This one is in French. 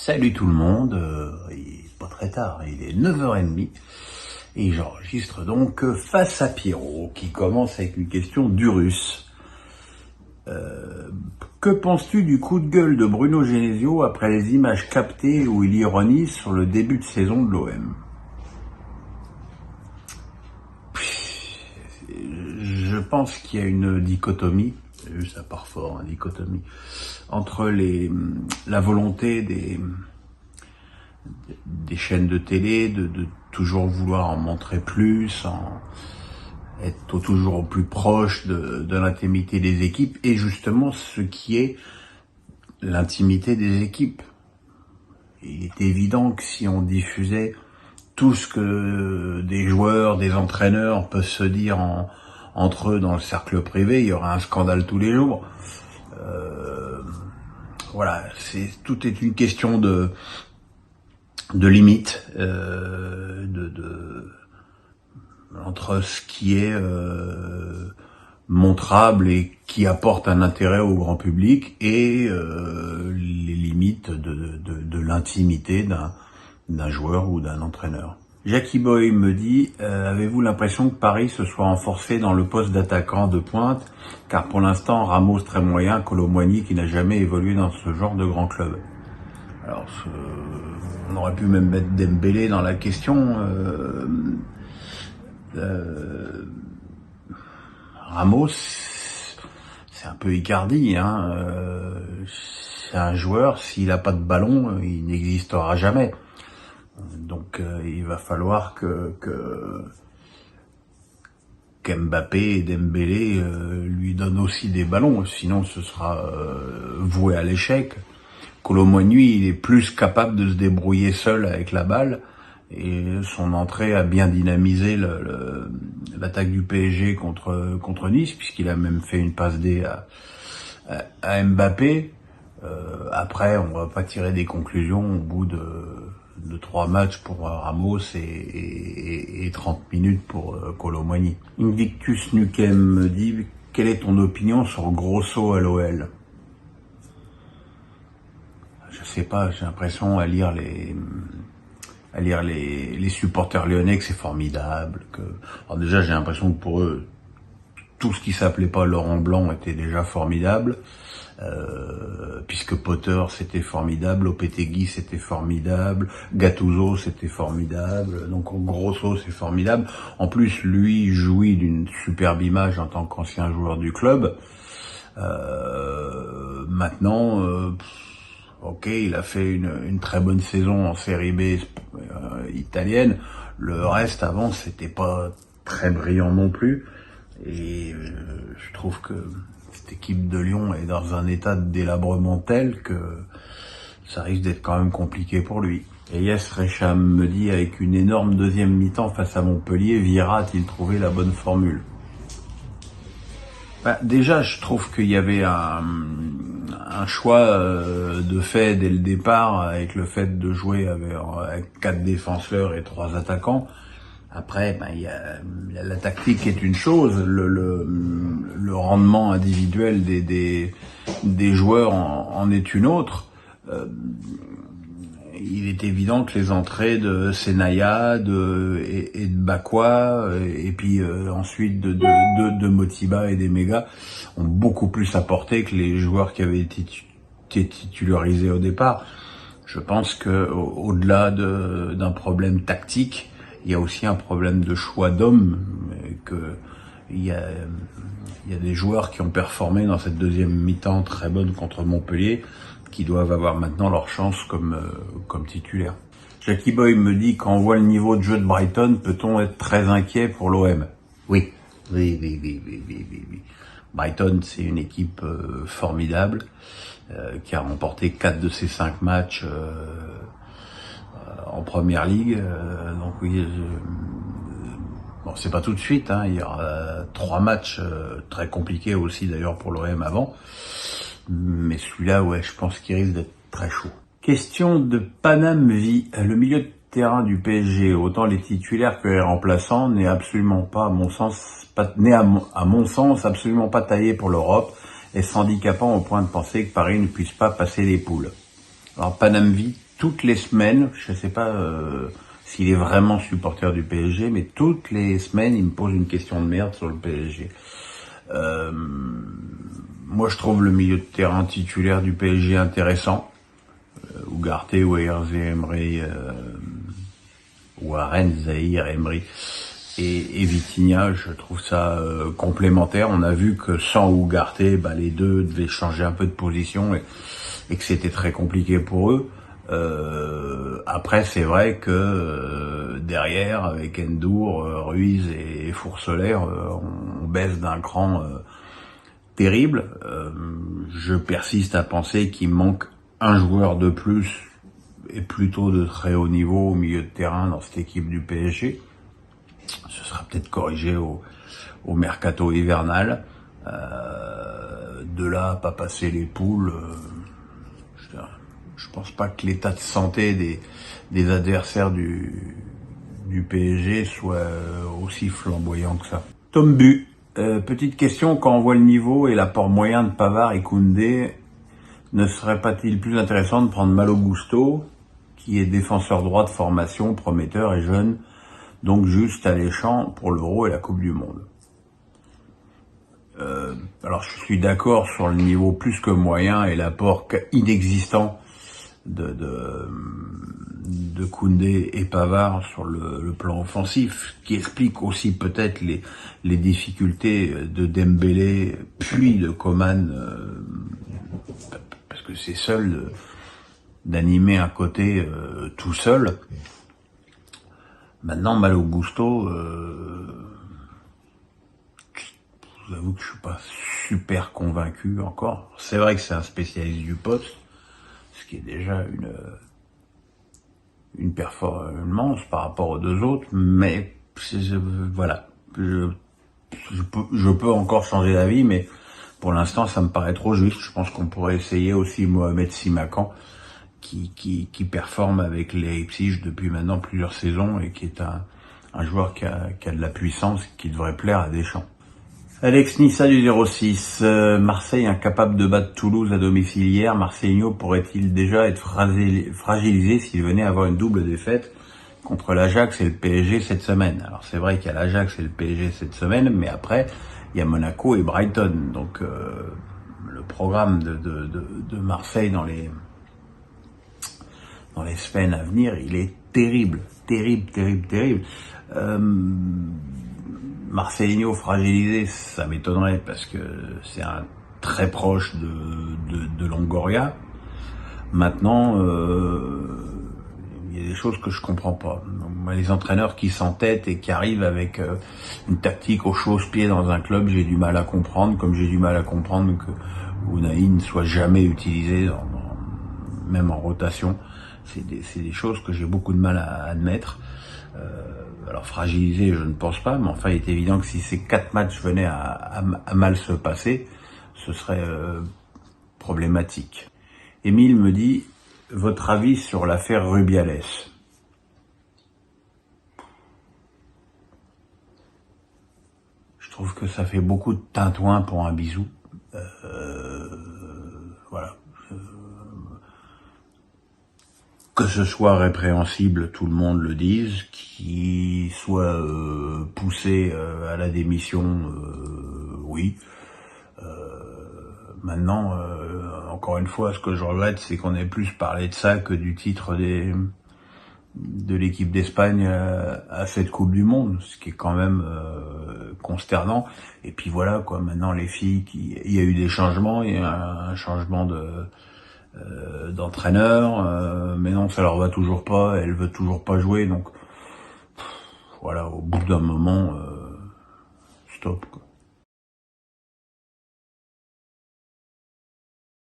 Salut tout le monde, il est pas très tard, il est 9h30 et j'enregistre donc face à Pierrot qui commence avec une question d'Urus. Que penses-tu du coup de gueule de Bruno Genesio après les images captées où il ironise sur le début de saison de l'OM? Je pense qu'il y a une dichotomie, ça part fort, une dichotomie, entre la volonté des chaînes de télé de toujours vouloir en montrer plus, être toujours au plus proche de l'intimité des équipes, et justement ce qui est l'intimité des équipes. Il est évident que si on diffusait tout ce que des joueurs, des entraîneurs peuvent se dire entre eux dans le cercle privé, il y aurait un scandale tous les jours. Voilà, tout est une question de limite, entre ce qui est montrable et qui apporte un intérêt au grand public et les limites de l'intimité d'un joueur ou d'un entraîneur. Jackie Boy me dit avez-vous l'impression que Paris se soit renforcé dans le poste d'attaquant de pointe, car pour l'instant Ramos très moyen, Kolo Muani qui n'a jamais évolué dans ce genre de grand club. Alors on aurait pu même mettre Dembélé dans la question. Ramos, c'est un peu Icardi, hein. C'est un joueur, s'il n'a pas de ballon, il n'existera jamais. Donc il va falloir qu'Mbappé et Dembélé lui donnent aussi des ballons, sinon ce sera voué à l'échec. Kolo Muani, il est plus capable de se débrouiller seul avec la balle, et son entrée a bien dynamisé l'attaque du PSG contre Nice, puisqu'il a même fait une passe D à Mbappé. Après, on va pas tirer des conclusions au bout de 3 matchs pour Ramos et 30 minutes pour Kolo Muani. Invictus Nukem me dit quelle est ton opinion sur Grosso à l'OL? Je sais pas, j'ai l'impression à lire les supporters lyonnais que c'est formidable. Alors déjà, j'ai l'impression que pour eux, tout ce qui s'appelait pas Laurent Blanc était déjà formidable, puisque Potter c'était formidable, Lopetegui c'était formidable, Gattuso c'était formidable, donc Grosso c'est formidable. En plus, lui jouit d'une superbe image en tant qu'ancien joueur du club. Maintenant, ok, il a fait une très bonne saison en série B italienne. Le reste avant, c'était pas très brillant non plus. Et je trouve que cette équipe de Lyon est dans un état de délabrement tel que ça risque d'être quand même compliqué pour lui. Et Yes Recham me dit avec une énorme deuxième mi-temps face à Montpellier, Vieira a-t-il trouvé la bonne formule? Déjà, je trouve qu'il y avait un choix de fait dès le départ, avec le fait de jouer avec 4 défenseurs et 3 attaquants. Après, la tactique est une chose, le rendement individuel des joueurs en est une autre. Il est évident que les entrées de Senaya et de Bakwa et puis ensuite de Motiba et d'Emega ont beaucoup plus apporté que les joueurs qui avaient été titularisés au départ. Je pense que au-delà d'un problème tactique, il y a aussi un problème de choix d'hommes, que il y a des joueurs qui ont performé dans cette deuxième mi-temps très bonne contre Montpellier, qui doivent avoir maintenant leur chance comme titulaire. Jackie Boy me dit qu'en voit le niveau de jeu de Brighton, peut-on être très inquiet pour l'OM? Oui. Brighton, c'est une équipe formidable, qui a remporté 4 de ses 5 matchs en première ligue. Donc oui, bon, c'est pas tout de suite, hein, il y aura 3 matchs très compliqués aussi d'ailleurs pour l'OM avant. Mais celui-là, ouais, je pense qu'il risque d'être très chaud. Question de Paname Vie. Le milieu de terrain du PSG, autant les titulaires que les remplaçants, n'est absolument pas, à mon sens, absolument pas taillé pour l'Europe, et handicapant au point de penser que Paris ne puisse pas passer les poules. Alors Paname Vie, toutes les semaines, je sais pas s'il est vraiment supporter du PSG, mais toutes les semaines, il me pose une question de merde sur le PSG. Moi, je trouve le milieu de terrain titulaire du PSG intéressant. Ugarte, Hervé Emery, Warren, Zahir, Emery et Vitinha, je trouve ça complémentaire. On a vu que sans Ugarte, les deux devaient changer un peu de position et que c'était très compliqué pour eux. Après, c'est vrai que derrière, avec Endour, Ruiz et Fourceler, on baisse d'un cran terrible. Je persiste à penser qu'il manque un joueur de plus et plutôt de très haut niveau au milieu de terrain dans cette équipe du PSG. Ce sera peut-être corrigé au mercato hivernal. De là à pas passer les poules, je pense pas que l'état de santé des adversaires du PSG soit aussi flamboyant que ça. Tom Bu, petite question, quand on voit le niveau et l'apport moyen de Pavard et Koundé, ne serait pas-il plus intéressant de prendre Malo Gusto, qui est défenseur droit de formation, prometteur et jeune, donc juste alléchant pour l'Euro et la Coupe du Monde? Alors je suis d'accord sur le niveau plus que moyen et l'apport inexistant de Koundé et Pavard sur le plan offensif, qui explique aussi peut-être les difficultés de Dembélé puis de Coman, parce que c'est seul d'animer un côté tout seul. Maintenant, Malo Gusto, je vous avoue que je suis pas super convaincu encore. C'est vrai que c'est un spécialiste du poste, ce qui est déjà une performance par rapport aux deux autres, mais voilà, je peux encore changer d'avis, mais pour l'instant ça me paraît trop juste. Je pense qu'on pourrait essayer aussi Mohamed Simakan, qui performe avec les Leipzig depuis maintenant plusieurs saisons et qui est un joueur qui a de la puissance, qui devrait plaire à Deschamps. Alex Nissa du 06, Marseille incapable de battre Toulouse à domicile hier, Marseillais pourrait-il déjà être fragilisé s'il venait avoir une double défaite contre l'Ajax et le PSG cette semaine? Alors c'est vrai qu'il y a l'Ajax et le PSG cette semaine, mais après il y a Monaco et Brighton, donc le programme de Marseille dans les semaines à venir, il est terrible. Marcelinho fragilisé, ça m'étonnerait parce que c'est un très proche de Longoria. Maintenant, il y a des choses que je comprends pas. Donc, les entraîneurs qui s'entêtent et qui arrivent avec une tactique au chausse-pied dans un club, j'ai du mal à comprendre, comme j'ai du mal à comprendre que Unai ne soit jamais utilisé, même en rotation. C'est des choses que j'ai beaucoup de mal à admettre. Alors fragilisé, je ne pense pas, mais enfin il est évident que si ces 4 matchs venaient à mal se passer, ce serait problématique. Émile me dit, votre avis sur l'affaire Rubiales? Je trouve que ça fait beaucoup de tintouin pour un bisou. Voilà. Que ce soit répréhensible, tout le monde le dise, qu'il soit poussé à la démission, oui. Maintenant, encore une fois, ce que je regrette, c'est qu'on ait plus parlé de ça que du titre de l'équipe d'Espagne à cette Coupe du Monde, ce qui est quand même consternant. Et puis voilà, quoi. Maintenant, les filles, il y a eu des changements, il y a un changement d'entraîneur, mais non, ça leur va toujours pas, elle veut toujours pas jouer, donc voilà, au bout d'un moment, stop, quoi.